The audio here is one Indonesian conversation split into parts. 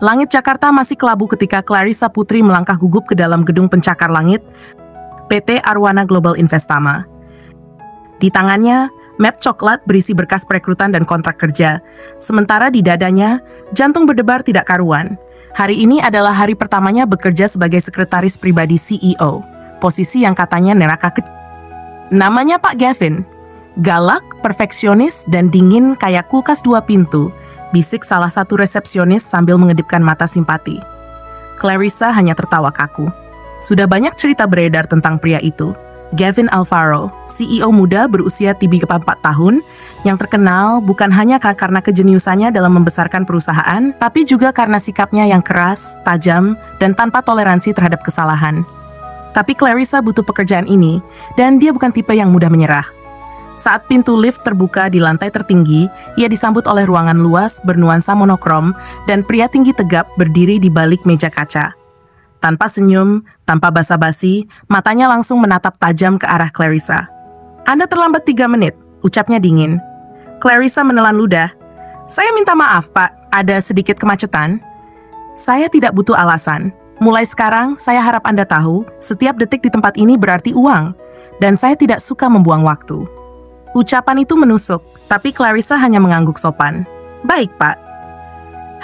Langit Jakarta masih kelabu ketika Clarissa Putri melangkah gugup ke dalam gedung pencakar langit PT Arwana Global Investama. Di tangannya, map coklat berisi berkas perekrutan dan kontrak kerja. Sementara di dadanya, jantung berdebar tidak karuan. Hari ini adalah hari pertamanya bekerja sebagai sekretaris pribadi CEO, posisi yang katanya neraka kecil. Namanya Pak Gavin. Galak, perfeksionis, dan dingin kayak kulkas 2 pintu, bisik salah satu resepsionis sambil mengedipkan mata simpati. Clarissa hanya tertawa kaku. Sudah banyak cerita beredar tentang pria itu. Gavin Alvaro, CEO muda berusia 34 tahun, yang terkenal bukan hanya karena kejeniusannya dalam membesarkan perusahaan, tapi juga karena sikapnya yang keras, tajam, dan tanpa toleransi terhadap kesalahan. Tapi Clarissa butuh pekerjaan ini, dan dia bukan tipe yang mudah menyerah. Saat pintu lift terbuka di lantai tertinggi, ia disambut oleh ruangan luas bernuansa monokrom dan pria tinggi tegap berdiri di balik meja kaca. Tanpa senyum, tanpa basa-basi, matanya langsung menatap tajam ke arah Clarissa. "Anda terlambat 3 menit," ucapnya dingin. Clarissa menelan ludah. "Saya minta maaf, Pak, ada sedikit kemacetan." "Saya tidak butuh alasan. Mulai sekarang, saya harap Anda tahu, setiap detik di tempat ini berarti uang, dan saya tidak suka membuang waktu." Ucapan itu menusuk, tapi Clarissa hanya mengangguk sopan. "Baik, Pak."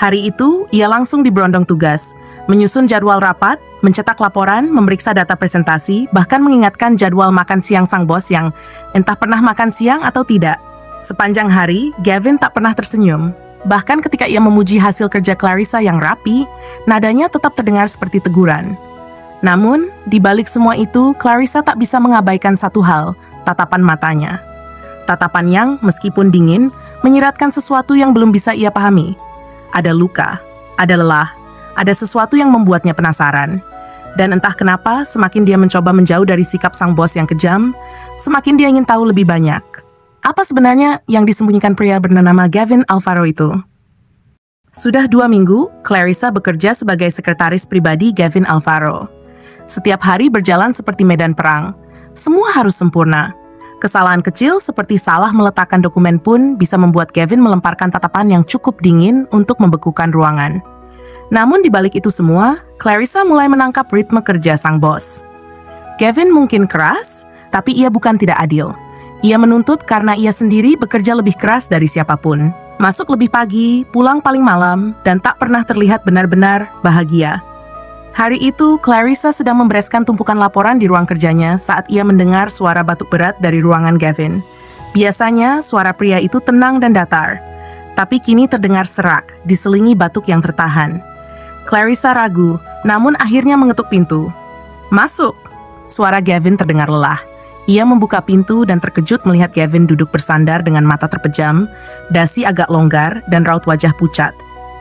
Hari itu, ia langsung diberondong tugas, menyusun jadwal rapat, mencetak laporan, memeriksa data presentasi, bahkan mengingatkan jadwal makan siang sang bos yang entah pernah makan siang atau tidak. Sepanjang hari, Gavin tak pernah tersenyum. Bahkan ketika ia memuji hasil kerja Clarissa yang rapi, nadanya tetap terdengar seperti teguran. Namun, di balik semua itu, Clarissa tak bisa mengabaikan satu hal, tatapan matanya. Tatapan yang, meskipun dingin, menyiratkan sesuatu yang belum bisa ia pahami. Ada luka, ada lelah, ada sesuatu yang membuatnya penasaran. Dan entah kenapa, semakin dia mencoba menjauh dari sikap sang bos yang kejam, semakin dia ingin tahu lebih banyak. Apa sebenarnya yang disembunyikan pria bernama Gavin Alvaro itu? Sudah 2 minggu, Clarissa bekerja sebagai sekretaris pribadi Gavin Alvaro. Setiap hari berjalan seperti medan perang. Semua harus sempurna. Kesalahan kecil seperti salah meletakkan dokumen pun bisa membuat Gavin melemparkan tatapan yang cukup dingin untuk membekukan ruangan. Namun di balik itu semua, Clarissa mulai menangkap ritme kerja sang bos. Gavin mungkin keras, tapi ia bukan tidak adil. Ia menuntut karena ia sendiri bekerja lebih keras dari siapapun. Masuk lebih pagi, pulang paling malam, dan tak pernah terlihat benar-benar bahagia. Hari itu, Clarissa sedang membereskan tumpukan laporan di ruang kerjanya saat ia mendengar suara batuk berat dari ruangan Gavin. Biasanya, suara pria itu tenang dan datar. Tapi kini terdengar serak, diselingi batuk yang tertahan. Clarissa ragu, namun akhirnya mengetuk pintu. "Masuk!" Suara Gavin terdengar lelah. Ia membuka pintu dan terkejut melihat Gavin duduk bersandar dengan mata terpejam, dasi agak longgar, dan raut wajah pucat.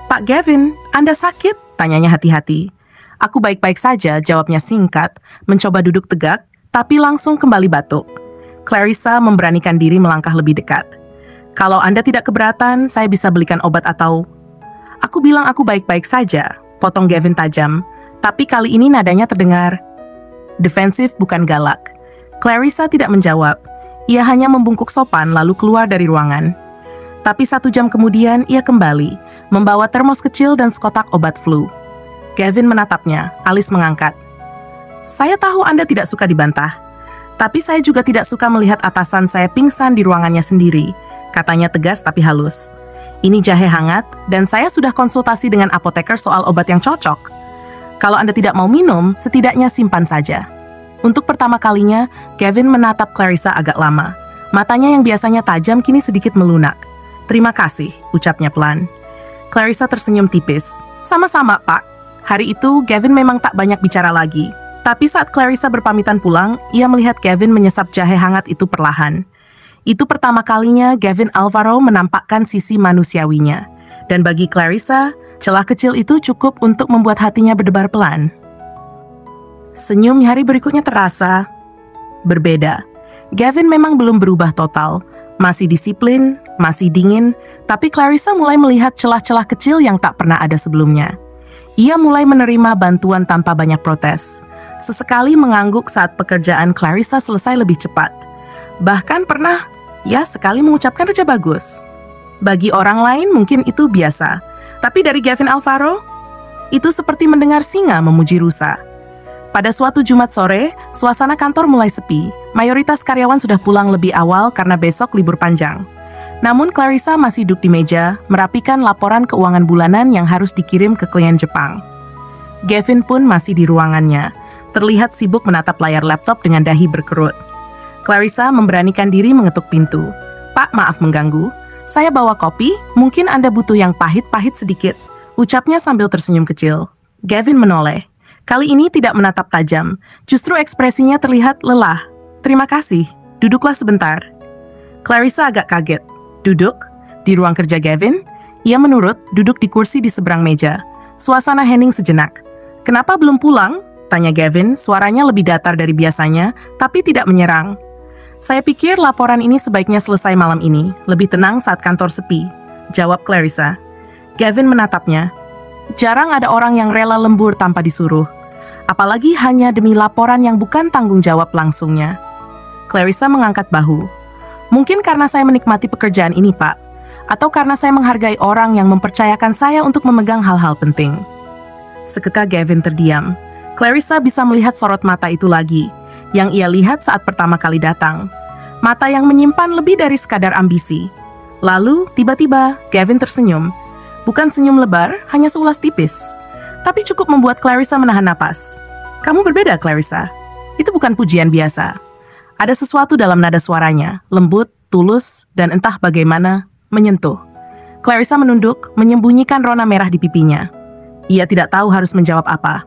"Pak Gavin, Anda sakit?" tanyanya hati-hati. "Aku baik-baik saja," jawabnya singkat, mencoba duduk tegak, tapi langsung kembali batuk. Clarissa memberanikan diri melangkah lebih dekat. "Kalau Anda tidak keberatan, saya bisa belikan obat atau..." "Aku bilang aku baik-baik saja," potong Gavin tajam, tapi kali ini nadanya terdengar defensif bukan galak. Clarissa tidak menjawab. Ia hanya membungkuk sopan lalu keluar dari ruangan. Tapi 1 jam kemudian ia kembali, membawa termos kecil dan sekotak obat flu. Gavin menatapnya, alis mengangkat. "Saya tahu Anda tidak suka dibantah, tapi saya juga tidak suka melihat atasan saya pingsan di ruangannya sendiri," katanya tegas tapi halus. "Ini jahe hangat, dan saya sudah konsultasi dengan apoteker soal obat yang cocok. Kalau Anda tidak mau minum, setidaknya simpan saja." Untuk pertama kalinya, Gavin menatap Clarissa agak lama. Matanya yang biasanya tajam kini sedikit melunak. "Terima kasih," ucapnya pelan. Clarissa tersenyum tipis. "Sama-sama, Pak." Hari itu, Gavin memang tak banyak bicara lagi. Tapi saat Clarissa berpamitan pulang, ia melihat Gavin menyesap jahe hangat itu perlahan. Itu pertama kalinya Gavin Alvaro menampakkan sisi manusiawinya. Dan bagi Clarissa, celah kecil itu cukup untuk membuat hatinya berdebar pelan. Senyum hari berikutnya terasa berbeda. Gavin memang belum berubah total. Masih disiplin, masih dingin, tapi Clarissa mulai melihat celah-celah kecil yang tak pernah ada sebelumnya. Ia mulai menerima bantuan tanpa banyak protes. Sesekali mengangguk saat pekerjaan Clarissa selesai lebih cepat. Bahkan pernah, sekali mengucapkan kerja bagus. Bagi orang lain mungkin itu biasa. Tapi dari Gavin Alvaro, Itu seperti mendengar singa memuji rusa. Pada suatu Jumat sore, suasana kantor mulai sepi. Mayoritas karyawan sudah pulang lebih awal karena besok libur panjang. Namun Clarissa masih duduk di meja, merapikan laporan keuangan bulanan yang harus dikirim ke klien Jepang. Gavin pun masih di ruangannya, terlihat sibuk menatap layar laptop dengan dahi berkerut. Clarissa memberanikan diri mengetuk pintu. "Pak, maaf mengganggu. Saya bawa kopi, mungkin Anda butuh yang pahit-pahit sedikit," ucapnya sambil tersenyum kecil. Gavin menoleh. Kali ini tidak menatap tajam, justru ekspresinya terlihat lelah. "Terima kasih, duduklah sebentar." Clarissa agak kaget. "Duduk?" Di ruang kerja Gavin? Ia menurut, duduk di kursi di seberang meja. Suasana hening sejenak. "Kenapa belum pulang?" tanya Gavin, suaranya lebih datar dari biasanya, tapi tidak menyerang. "Saya pikir laporan ini sebaiknya selesai malam ini, lebih tenang saat kantor sepi," jawab Clarissa. Gavin menatapnya. Jarang ada orang yang rela lembur tanpa disuruh, apalagi hanya demi laporan yang bukan tanggung jawab langsungnya. Clarissa mengangkat bahu. "Mungkin karena saya menikmati pekerjaan ini, Pak, atau karena saya menghargai orang yang mempercayakan saya untuk memegang hal-hal penting." Seketika Gavin terdiam. Clarissa bisa melihat sorot mata itu lagi, yang ia lihat saat pertama kali datang. Mata yang menyimpan lebih dari sekadar ambisi. Lalu, tiba-tiba, Gavin tersenyum. Bukan senyum lebar, hanya seulas tipis. Tapi cukup membuat Clarissa menahan napas. "Kamu berbeda, Clarissa. Itu bukan pujian biasa." Ada sesuatu dalam nada suaranya, lembut, tulus, dan entah bagaimana, menyentuh. Clarissa menunduk, menyembunyikan rona merah di pipinya. Ia tidak tahu harus menjawab apa.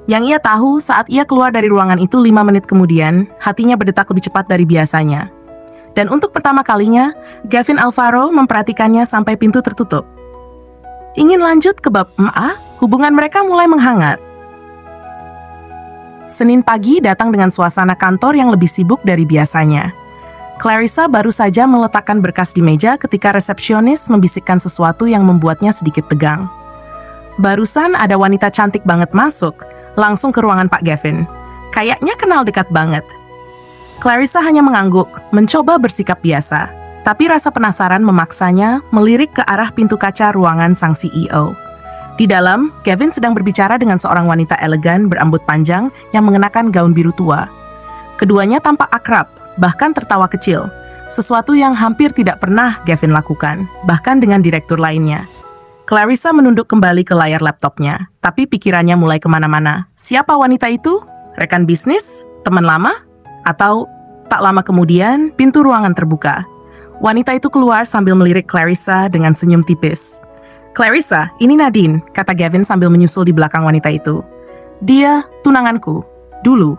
Yang ia tahu saat ia keluar dari ruangan itu 5 menit kemudian, hatinya berdetak lebih cepat dari biasanya. Dan untuk pertama kalinya, Gavin Alvaro memperhatikannya sampai pintu tertutup. Ingin lanjut ke bab MA, hubungan mereka mulai menghangat. Senin pagi datang dengan suasana kantor yang lebih sibuk dari biasanya. Clarissa baru saja meletakkan berkas di meja ketika resepsionis membisikkan sesuatu yang membuatnya sedikit tegang. Barusan ada wanita cantik banget masuk, langsung ke ruangan Pak Gavin. Kayaknya kenal dekat banget. Clarissa hanya mengangguk, mencoba bersikap biasa. Tapi rasa penasaran memaksanya melirik ke arah pintu kaca ruangan sang CEO. Di dalam, Gavin sedang berbicara dengan seorang wanita elegan berambut panjang yang mengenakan gaun biru tua. Keduanya tampak akrab, bahkan tertawa kecil. Sesuatu yang hampir tidak pernah Gavin lakukan, bahkan dengan direktur lainnya. Clarissa menunduk kembali ke layar laptopnya, tapi pikirannya mulai kemana-mana. Siapa wanita itu? Rekan bisnis? Teman lama? Atau tak lama kemudian, pintu ruangan terbuka. Wanita itu keluar sambil melirik Clarissa dengan senyum tipis. "Clarissa, ini Nadine," kata Gavin sambil menyusul di belakang wanita itu. "Dia tunanganku. Dulu."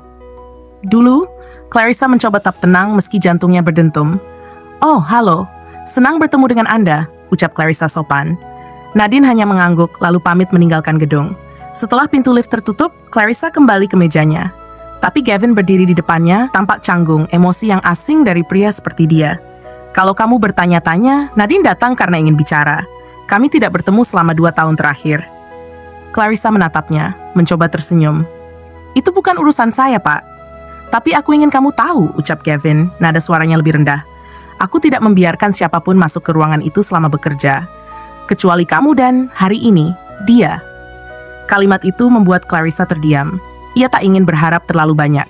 Dulu, Clarissa mencoba tetap tenang meski jantungnya berdentum. "Oh, halo. Senang bertemu dengan Anda," ucap Clarissa sopan. Nadine hanya mengangguk lalu pamit meninggalkan gedung. Setelah pintu lift tertutup, Clarissa kembali ke mejanya. Tapi Gavin berdiri di depannya, tampak canggung, emosi yang asing dari pria seperti dia. "Kalau kamu bertanya-tanya, Nadine datang karena ingin bicara. Kami tidak bertemu selama 2 tahun terakhir." Clarissa menatapnya, mencoba tersenyum. "Itu bukan urusan saya, Pak. Tapi aku ingin kamu tahu," ucap Gavin, nada suaranya lebih rendah. "Aku tidak membiarkan siapapun masuk ke ruangan itu selama bekerja. Kecuali kamu dan, hari ini, dia." Kalimat itu membuat Clarissa terdiam. Ia tak ingin berharap terlalu banyak.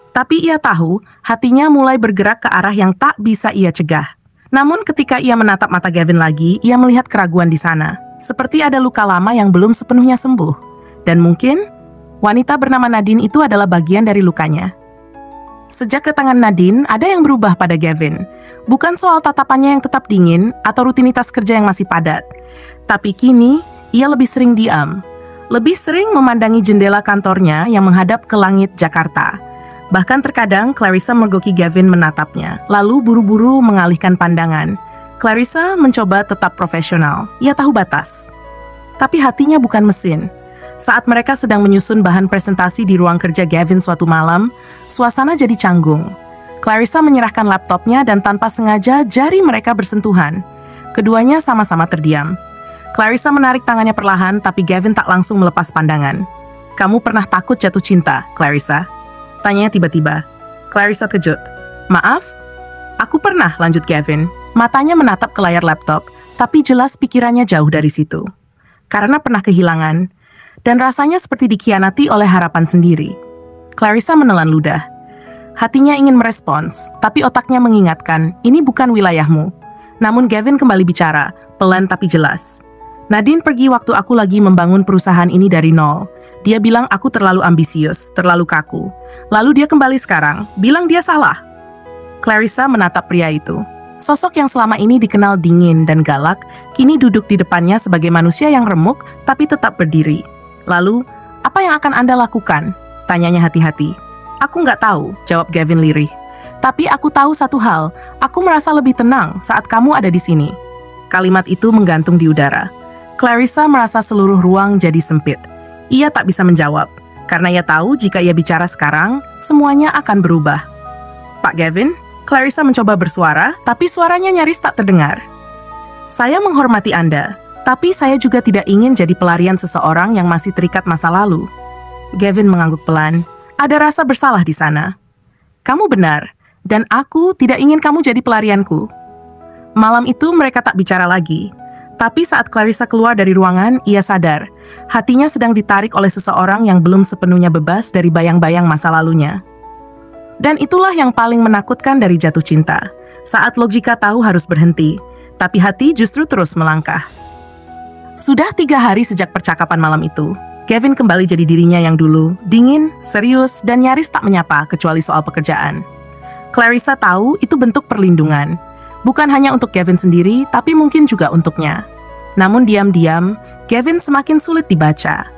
Tapi ia tahu, hatinya mulai bergerak ke arah yang tak bisa ia cegah. Namun ketika ia menatap mata Gavin lagi, ia melihat keraguan di sana. Seperti ada luka lama yang belum sepenuhnya sembuh. Dan mungkin, wanita bernama Nadine itu adalah bagian dari lukanya. Sejak kedatangan Nadine, ada yang berubah pada Gavin. Bukan soal tatapannya yang tetap dingin atau rutinitas kerja yang masih padat. Tapi kini, ia lebih sering diam. Lebih sering memandangi jendela kantornya yang menghadap ke langit Jakarta. Bahkan terkadang Clarissa mergoki Gavin menatapnya, lalu buru-buru mengalihkan pandangan. Clarissa mencoba tetap profesional, ia tahu batas. Tapi hatinya bukan mesin. Saat mereka sedang menyusun bahan presentasi di ruang kerja Gavin suatu malam, suasana jadi canggung. Clarissa menyerahkan laptopnya dan tanpa sengaja jari mereka bersentuhan. Keduanya sama-sama terdiam. Clarissa menarik tangannya perlahan, tapi Gavin tak langsung melepas pandangan. "Kamu pernah takut jatuh cinta, Clarissa?" tanyanya tiba-tiba. Clarissa terkejut. "Maaf?" "Aku pernah," lanjut Gavin. Matanya menatap ke layar laptop, tapi jelas pikirannya jauh dari situ. "Karena pernah kehilangan. dan rasanya seperti dikhianati oleh harapan sendiri. Clarissa menelan ludah. Hatinya ingin merespons, tapi otaknya mengingatkan, ini bukan wilayahmu. Namun Gavin kembali bicara, pelan tapi jelas. Nadine pergi waktu aku lagi membangun perusahaan ini dari nol. Dia bilang aku terlalu ambisius, terlalu kaku. Lalu dia kembali sekarang, bilang dia salah. Clarissa menatap pria itu. Sosok yang selama ini dikenal dingin dan galak, kini duduk di depannya sebagai manusia yang remuk, tapi tetap berdiri. Lalu, apa yang akan Anda lakukan? Tanyanya hati-hati. Aku nggak tahu, jawab Gavin lirih. Tapi aku tahu satu hal, aku merasa lebih tenang saat kamu ada di sini. Kalimat itu menggantung di udara. Clarissa merasa seluruh ruang jadi sempit. Ia tak bisa menjawab, karena ia tahu jika ia bicara sekarang, semuanya akan berubah. Pak Gavin, Clarissa mencoba bersuara, tapi suaranya nyaris tak terdengar. Saya menghormati Anda, tapi saya juga tidak ingin jadi pelarian seseorang yang masih terikat masa lalu. Gavin mengangguk pelan. Ada rasa bersalah di sana. Kamu benar, dan aku tidak ingin kamu jadi pelarianku. Malam itu mereka tak bicara lagi. Tapi saat Clarissa keluar dari ruangan, ia sadar. Hatinya sedang ditarik oleh seseorang yang belum sepenuhnya bebas dari bayang-bayang masa lalunya. Dan itulah yang paling menakutkan dari jatuh cinta. Saat logika tahu harus berhenti, tapi hati justru terus melangkah. Sudah 3 hari sejak percakapan malam itu, Gavin kembali jadi dirinya yang dulu, dingin, serius, dan nyaris tak menyapa kecuali soal pekerjaan. Clarissa tahu itu bentuk perlindungan. Bukan hanya untuk Gavin sendiri, tapi mungkin juga untuknya. Namun diam-diam, Gavin semakin sulit dibaca.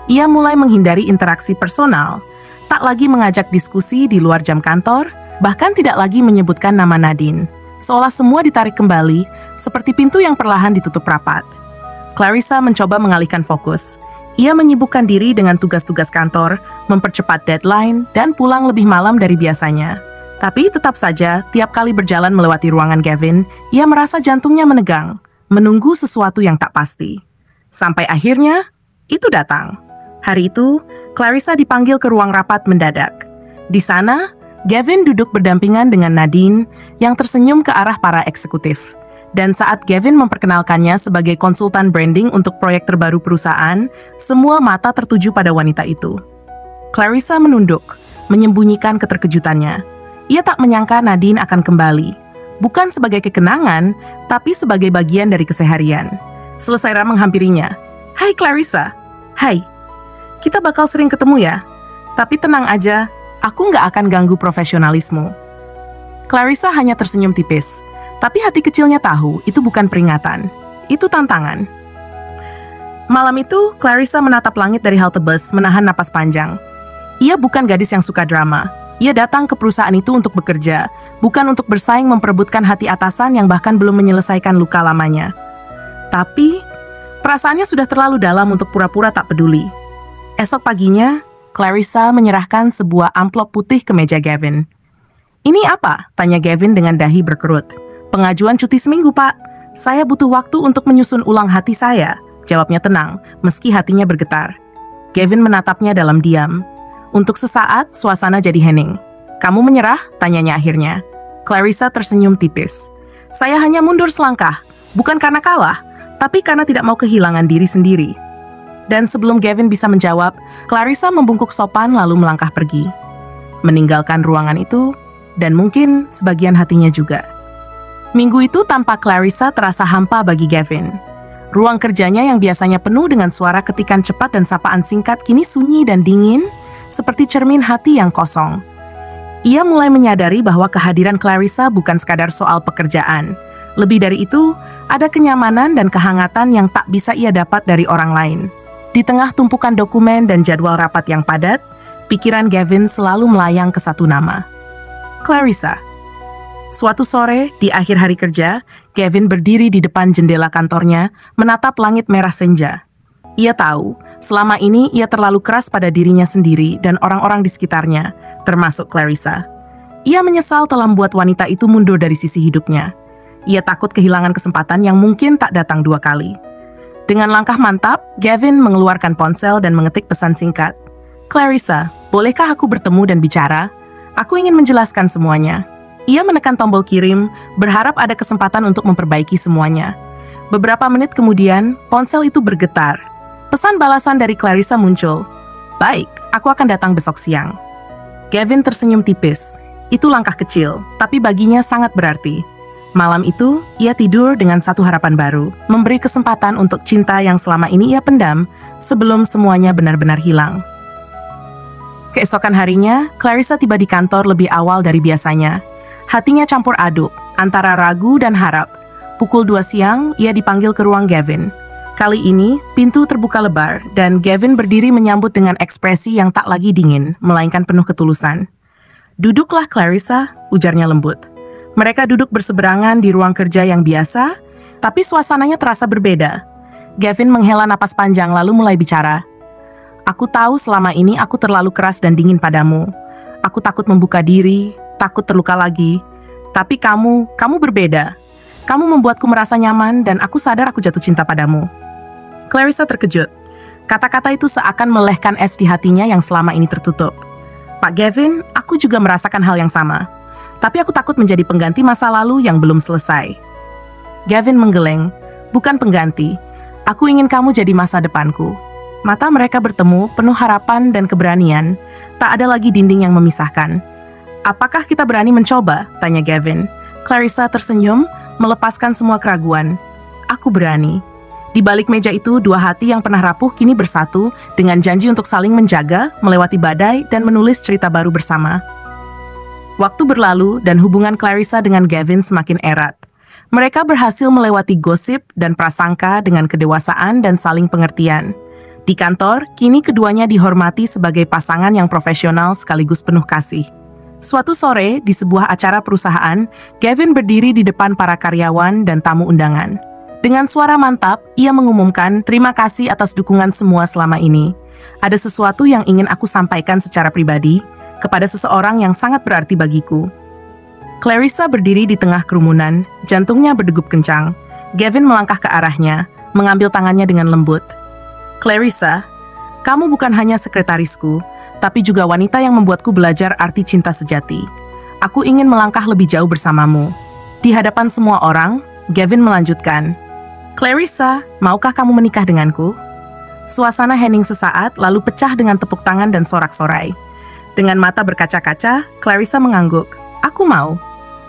Ia mulai menghindari interaksi personal, tak lagi mengajak diskusi di luar jam kantor, bahkan tidak lagi menyebutkan nama Nadine. Seolah semua ditarik kembali, seperti pintu yang perlahan ditutup rapat. Clarissa mencoba mengalihkan fokus. Ia menyibukkan diri dengan tugas-tugas kantor, mempercepat deadline, dan pulang lebih malam dari biasanya. Tapi tetap saja, tiap kali berjalan melewati ruangan Gavin, ia merasa jantungnya menegang, menunggu sesuatu yang tak pasti. Sampai akhirnya, itu datang. Hari itu, Clarissa dipanggil ke ruang rapat mendadak. Di sana, Gavin duduk berdampingan dengan Nadine yang tersenyum ke arah para eksekutif. Dan saat Gavin memperkenalkannya sebagai konsultan branding untuk proyek terbaru perusahaan, semua mata tertuju pada wanita itu. Clarissa menunduk, menyembunyikan keterkejutannya. Ia tak menyangka Nadine akan kembali, bukan sebagai kekenangan, tapi sebagai bagian dari keseharian. Selesai menghampirinya. Hai Clarissa. Hai. Kita bakal sering ketemu ya. Tapi tenang aja, aku nggak akan ganggu profesionalismu. Clarissa hanya tersenyum tipis, tapi hati kecilnya tahu itu bukan peringatan. Itu tantangan. Malam itu, Clarissa menatap langit dari halte bus, menahan napas panjang. Ia bukan gadis yang suka drama. Ia datang ke perusahaan itu untuk bekerja, bukan untuk bersaing memperebutkan hati atasan yang bahkan belum menyelesaikan luka lamanya. Tapi, perasaannya sudah terlalu dalam untuk pura-pura tak peduli. Esok paginya, Clarissa menyerahkan sebuah amplop putih ke meja Gavin. Ini apa? Tanya Gavin dengan dahi berkerut. Pengajuan cuti seminggu, Pak. Saya butuh waktu untuk menyusun ulang hati saya, jawabnya tenang, meski hatinya bergetar. Gavin menatapnya dalam diam. Untuk sesaat, suasana jadi hening. Kamu menyerah? Tanyanya akhirnya. Clarissa tersenyum tipis. Saya hanya mundur selangkah, bukan karena kalah, tapi karena tidak mau kehilangan diri sendiri. Dan sebelum Gavin bisa menjawab, Clarissa membungkuk sopan lalu melangkah pergi. Meninggalkan ruangan itu, dan mungkin sebagian hatinya juga. Minggu itu tanpa Clarissa terasa hampa bagi Gavin. Ruang kerjanya yang biasanya penuh dengan suara ketikan cepat dan sapaan singkat kini sunyi dan dingin, seperti cermin hati yang kosong. Ia mulai menyadari bahwa kehadiran Clarissa bukan sekadar soal pekerjaan. Lebih dari itu, ada kenyamanan dan kehangatan yang tak bisa ia dapat dari orang lain. Di tengah tumpukan dokumen dan jadwal rapat yang padat, pikiran Gavin selalu melayang ke satu nama. Clarissa. Suatu sore, di akhir hari kerja, Gavin berdiri di depan jendela kantornya, menatap langit merah senja. Ia tahu, selama ini ia terlalu keras pada dirinya sendiri dan orang-orang di sekitarnya, termasuk Clarissa. Ia menyesal telah membuat wanita itu mundur dari sisi hidupnya. Ia takut kehilangan kesempatan yang mungkin tak datang 2 kali. Dengan langkah mantap, Gavin mengeluarkan ponsel dan mengetik pesan singkat. Clarissa, bolehkah aku bertemu dan bicara? Aku ingin menjelaskan semuanya. Ia menekan tombol kirim, berharap ada kesempatan untuk memperbaiki semuanya. Beberapa menit kemudian, ponsel itu bergetar. Pesan balasan dari Clarissa muncul. Baik, aku akan datang besok siang. Gavin tersenyum tipis. Itu langkah kecil, tapi baginya sangat berarti. Malam itu, ia tidur dengan satu harapan baru, memberi kesempatan untuk cinta yang selama ini ia pendam sebelum semuanya benar-benar hilang. Keesokan harinya, Clarissa tiba di kantor lebih awal dari biasanya. Hatinya campur aduk, antara ragu dan harap. Pukul 2 siang, ia dipanggil ke ruang Gavin. Kali ini, pintu terbuka lebar, dan Gavin berdiri menyambut dengan ekspresi yang tak lagi dingin, melainkan penuh ketulusan. "Duduklah, Clarissa," ujarnya lembut. Mereka duduk berseberangan di ruang kerja yang biasa, tapi suasananya terasa berbeda. Gavin menghela napas panjang lalu mulai bicara. "Aku tahu selama ini aku terlalu keras dan dingin padamu. Aku takut membuka diri, takut terluka lagi. Tapi kamu berbeda. Kamu membuatku merasa nyaman dan aku sadar aku jatuh cinta padamu." Clarissa terkejut. Kata-kata itu seakan melelehkan es di hatinya yang selama ini tertutup. "Pak Gavin, aku juga merasakan hal yang sama. Tapi aku takut menjadi pengganti masa lalu yang belum selesai." Gavin menggeleng. "Bukan pengganti. Aku ingin kamu jadi masa depanku." Mata mereka bertemu, penuh harapan dan keberanian. Tak ada lagi dinding yang memisahkan. "Apakah kita berani mencoba?" tanya Gavin. Clarissa tersenyum, melepaskan semua keraguan. "Aku berani." Di balik meja itu, dua hati yang pernah rapuh kini bersatu dengan janji untuk saling menjaga, melewati badai, dan menulis cerita baru bersama. Waktu berlalu dan hubungan Clarissa dengan Gavin semakin erat. Mereka berhasil melewati gosip dan prasangka dengan kedewasaan dan saling pengertian. Di kantor, kini keduanya dihormati sebagai pasangan yang profesional sekaligus penuh kasih. Suatu sore, di sebuah acara perusahaan, Gavin berdiri di depan para karyawan dan tamu undangan. Dengan suara mantap, ia mengumumkan, "Terima kasih atas dukungan semua selama ini. Ada sesuatu yang ingin aku sampaikan secara pribadi kepada seseorang yang sangat berarti bagiku." Clarissa berdiri di tengah kerumunan, jantungnya berdegup kencang. Gavin melangkah ke arahnya, mengambil tangannya dengan lembut. "Clarissa, kamu bukan hanya sekretarisku, tapi juga wanita yang membuatku belajar arti cinta sejati. Aku ingin melangkah lebih jauh bersamamu." Di hadapan semua orang, Gavin melanjutkan, "Clarissa, maukah kamu menikah denganku?" Suasana hening sesaat, lalu pecah dengan tepuk tangan dan sorak-sorai. Dengan mata berkaca-kaca, Clarissa mengangguk, "Aku mau."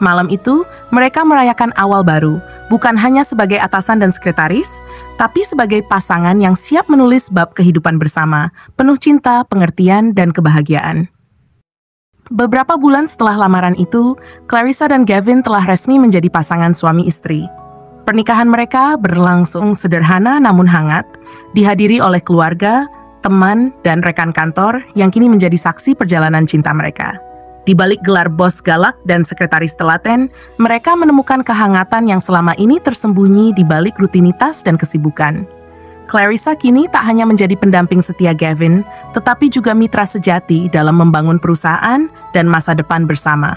Malam itu, mereka merayakan awal baru, bukan hanya sebagai atasan dan sekretaris, tapi sebagai pasangan yang siap menulis bab kehidupan bersama, penuh cinta, pengertian, dan kebahagiaan. Beberapa bulan setelah lamaran itu, Clarissa dan Gavin telah resmi menjadi pasangan suami istri. Pernikahan mereka berlangsung sederhana namun hangat, dihadiri oleh keluarga, teman, dan rekan kantor yang kini menjadi saksi perjalanan cinta mereka. Di balik gelar bos galak dan sekretaris telaten, mereka menemukan kehangatan yang selama ini tersembunyi di balik rutinitas dan kesibukan. Clarissa kini tak hanya menjadi pendamping setia Gavin, tetapi juga mitra sejati dalam membangun perusahaan dan masa depan bersama.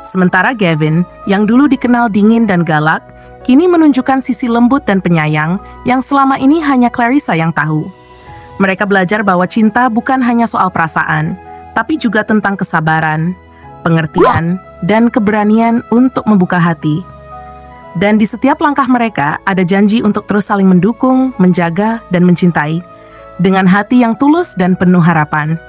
Sementara Gavin, yang dulu dikenal dingin dan galak, kini menunjukkan sisi lembut dan penyayang yang selama ini hanya Clarissa yang tahu. Mereka belajar bahwa cinta bukan hanya soal perasaan, tapi juga tentang kesabaran, pengertian, dan keberanian untuk membuka hati. Dan di setiap langkah mereka ada janji untuk terus saling mendukung, menjaga, dan mencintai, dengan hati yang tulus dan penuh harapan.